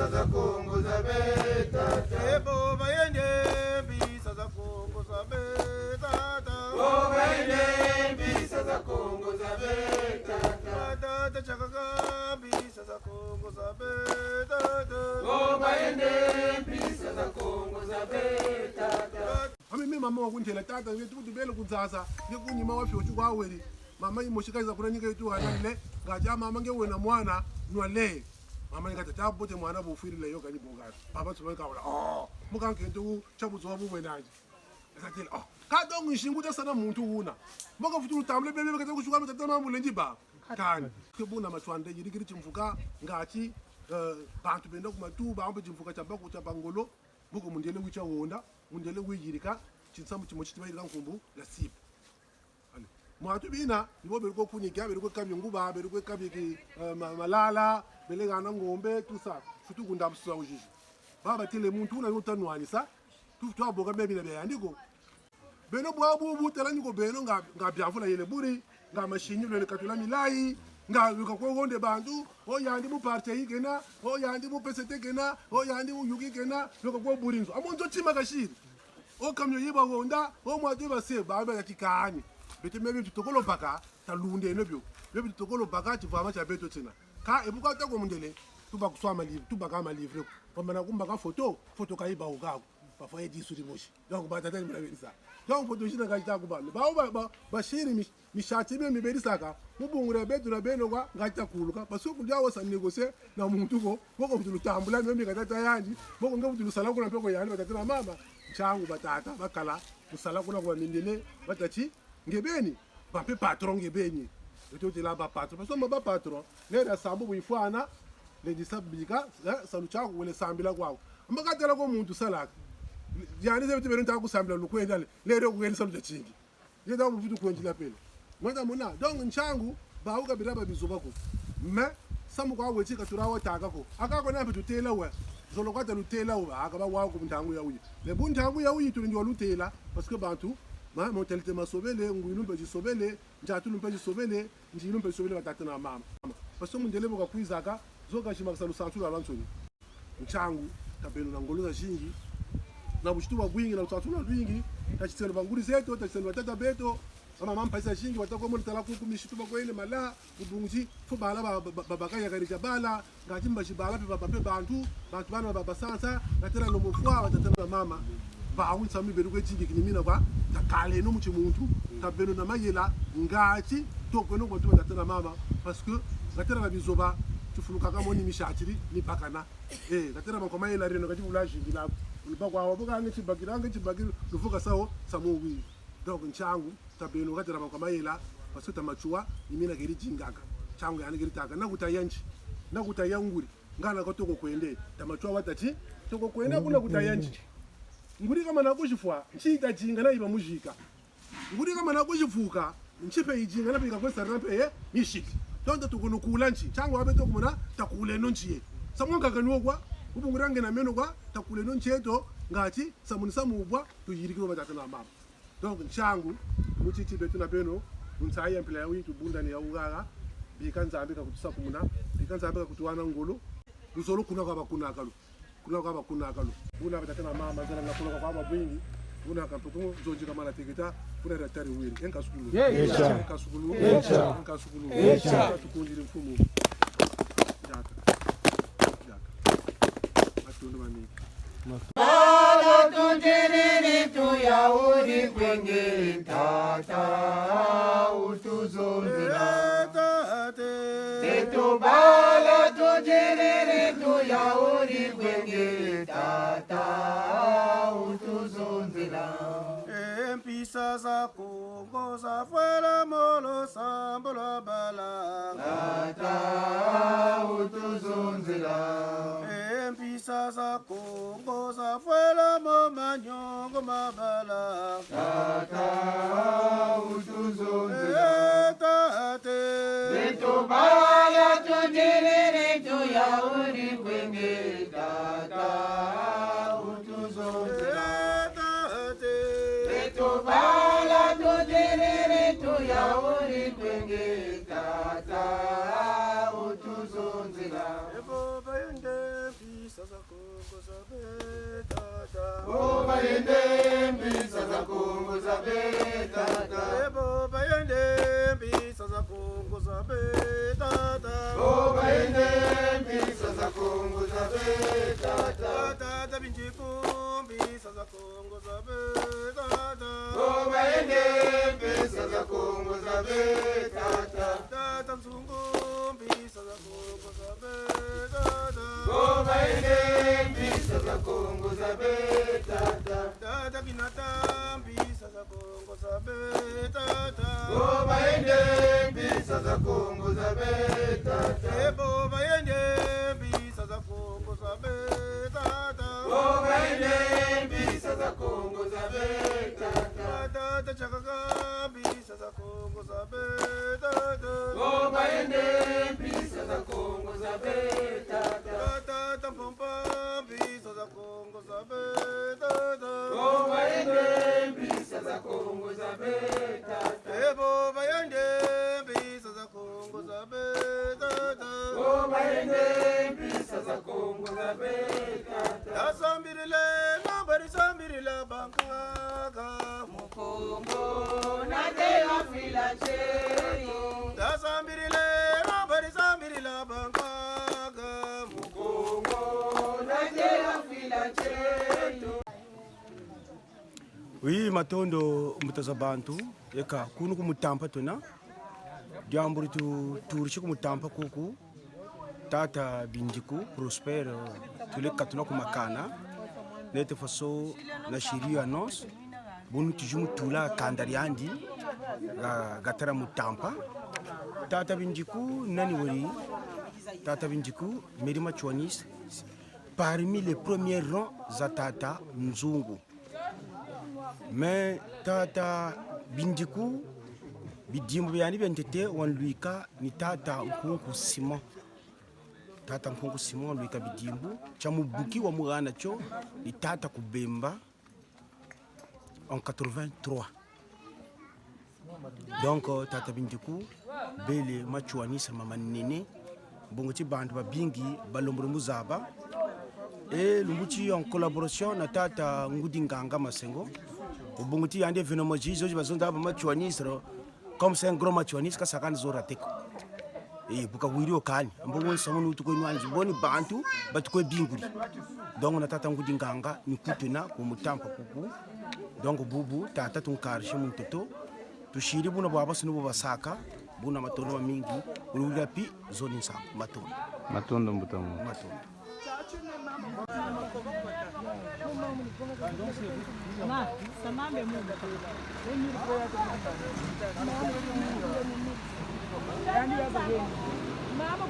bisa za Kongo za betata. Ebo bayende bisa za Kongo za betata. O bayende bisa za Kongo za betata. Tata chakaka bisa za Kongo za betata. O bayende bisa za Kongo za betata. Mimi mama wakuntela tata ngethi ukuthi bele kudzasa ngekunyima wafyotshu kwaweli mama imoshikaza kuna nyika yetu hanale ngaja mama ngewena mwana nwale mama ngata tabote mwana bufirile yo kani bogata baba tsoka wala mukangento chabuzo wabwe nanje akathela kada ngishinguta sana muntu una maka futhi utamle bebe kade kushuka mtata mama lenji ba kani kebuna matwande yirikiri chimvuka ngati bantu benda kumatuba ambe chimvuka chambako chapangolo buko mundele wicha wonda mundele wiyirika chinsamu chimo chitibayirika nkumbu la sipo ale mwatu bina nibo beriko kunyika beriko kabye nguba beriko kabye malala belegana ngombe tusa futu kunda msusa ujiji baba tele muntu una yotanwanisa tufu aboka bebina be yandiko beno bwabu butela niko beno nga byavula yele buri nga mashinyi lele katula milai nga ko wonde bantu o yandi mu party yigena o yandi mu PCT gena o yandi mu yugi gena loko ko burinzo amonzo tima kashiri o kamyo yiba wonda o mwatu base baba yakikani bete mebi tutokolo baka talunde nebyo bebi tutokolo baka tivama cha beto tsena ka ebuka ta ko mundele tuba kuswama livre tuba kama livre pamana kumba ka foto kaiba ukako bafa edisu dimoshi donc batata ni mabelisa donc foto shina ka kuba ba shiri mishati me mibelisaka mubungure betu na beno kwa ngata kuluka basuku lyawo sa negose na muntu ko boko mutulu tambula mimi katata yanji boko ngabutulu sala kuna peko yani batata mama changu batata bakala kusala kuna kwa mindele batachi ngebeni bape patron ngebeni etote la ba patron parce que ba patron lera sambu buifana le disabika salu changu wele sambila kwako mbakatela ko muntu salaka yani zebete bero ntaku sambila lukwenda lero kugeni salu chingi yenda mufutu kwenjila pele mwenda mona donc nchangu bauka biraba bizobako me samu kwa wechi katurawa takako akako na mbitu tela we zolo kwata lutela we akaba wa ku ntangu ya uyi le buntangu ya uyi tuli ndio lutela parce que bantu ma mentalite masobele ngwinu mbe jisobele njatu lumpe jisobele njilu mpe jisobele batata na mama parce que mundele boka kuizaka zoka shima salu santu alantsoni nchangu tabelo na ngolo za shingi na bushitu wa gwingi na santu na lwingi tachitselo banguri zeto tachitselo batata beto mama mpasa shingi watako mo tala ku mishitu bakwele mala ubungi fu bala babaka ya garija bala ngati mbashi bala pe bape bantu bana babasansa ngatera no mufwa watatana mama ba awunsa mi beru kwethingi kinimina kwa takale no muchi muntu tabeno na mayela ngati toko no kwatu watatana mama parce que ngatera na bizoba tufuluka kama ni mishatiri ni bakana ngatera ba komayela reno ngati ulaji ndila ulibakwa wabuka ngati bagiranga lufuka sawo samuwi donc nchangu tabeno katera makomayela basuta machua imina geri jingaka changu yani geri taka nakuta yanchi nakuta yanguri ngana kotoko kwende tamachua watati toko kwenda kuna kutayanchi nguri kama nakushifwa nchita jinga na iba mujika nguri kama nakushifuka nchipe ijinga na bika kwesa rampe mishiki tonto tukunukula nchi changu abeto kumuna takule nonchiye samwanka kanwokwa ubungurange na meno kwa takule noncheto ngati samunisa mubwa tuyirikiro batata na mama donc nchangu muchichi betu na beno unsaya mpila ya witu bunda ni ya ugara bikanza ambika kutusa kumuna bikanza ambika kutuwana ngolo lusolo kuna kwa bakuna akalu buna batata na mama zana na kuna kwa mabwingi buna kampuko zonji kama na tikita kuna daktari wili enka sukulu tukunjiri mfumu jaka atundu mani Bala tunjiriri tuyauri kwenge tata utuzonzira Tetu bala tunjiriri tuyauri kwenge tata utuzonzira Empisa za Kongo za fuera molo sambola bala tata utuzonzira Empisa za Kongo za fuera manyongo mabala tata utuzonzira tate Tetu bala tunjiriri tuyauri kwenge tata utuzonzira Tubala tudiriri tuyauri kwenge tata utuzonzira Ebo bayende bisa Kongo zabe tata. Boba yende mbisa za Kongo zabe tata. Boba yende mbisa za Kongo zabe tata. Boba yende mbisa za Kongo zabe tata. Tata binjiku mbisa za Kongo zabe tata. Boba yende mbisa za Kongo zabe tata. Tata mzungu mbisa za Kongo zabe tata. Boba yende mbisa za Kongo zabe tata. Tata kinata mbisa za Kongo zabe tata. Boba yende mbisa za Kongo zabe tata. Boba yende mbisa za Kongo zabe tata. Boba yende mbisa za Kongo zabe tata. Tata chakaka mbisa za Kongo zabe tata. Boba yende mbisa za Kongo zabe tata. Tata mpompa mbisa za Kongo zabe tata. Boba yende mbisa za Kongo zabe tata. Boba yende mbisa za Kongo zabe tata. Boba yende mbisa za Kongo zabe tata. Yasambirile nambari sambirile bankaka Mukongo na tega filacheri. Yasambirile nambari sambirile bankaka Mukongo na tega filacheri. Oui, matondo mutaza bantu eka kunu kumutampa tuna jambo tu turishi kumutampa kuku tata bindiku Prosper tule katuna kumakana nete faso na shiria nos bunu tujumu tula kandariandi gatara mutampa tata bindiku nani wori tata bindiku Merima Chwanis parmi les premiers rangs za tata mzungu. Mais tata bindiku bidimbo byani bentete wan luika ni tata nkunku Simon. Tata nkunku Simon luika bidimbo chamubuki wa mugana cho ni tata kubemba en 83. Donc tata bindiku bele machuani sama manene bongoti bantu babingi balombro muzaba et lumbuchi en collaboration na tata ngudi nganga masengo ubunguti yande événement jizo bazonda ba machuanisro comme c'est un gros machuanis ka sakani zora teko buka wirio kani mbongo samu utuko nwanji boni bantu batuko binguri donc na tata ngudi nganga ni kutuna ku mutampa kuku donc bubu tata tunkarishe muntoto tushiri buna baba sunu basaka buna matono mingi ulula pi zone sa matondo mbutamu matondo Mama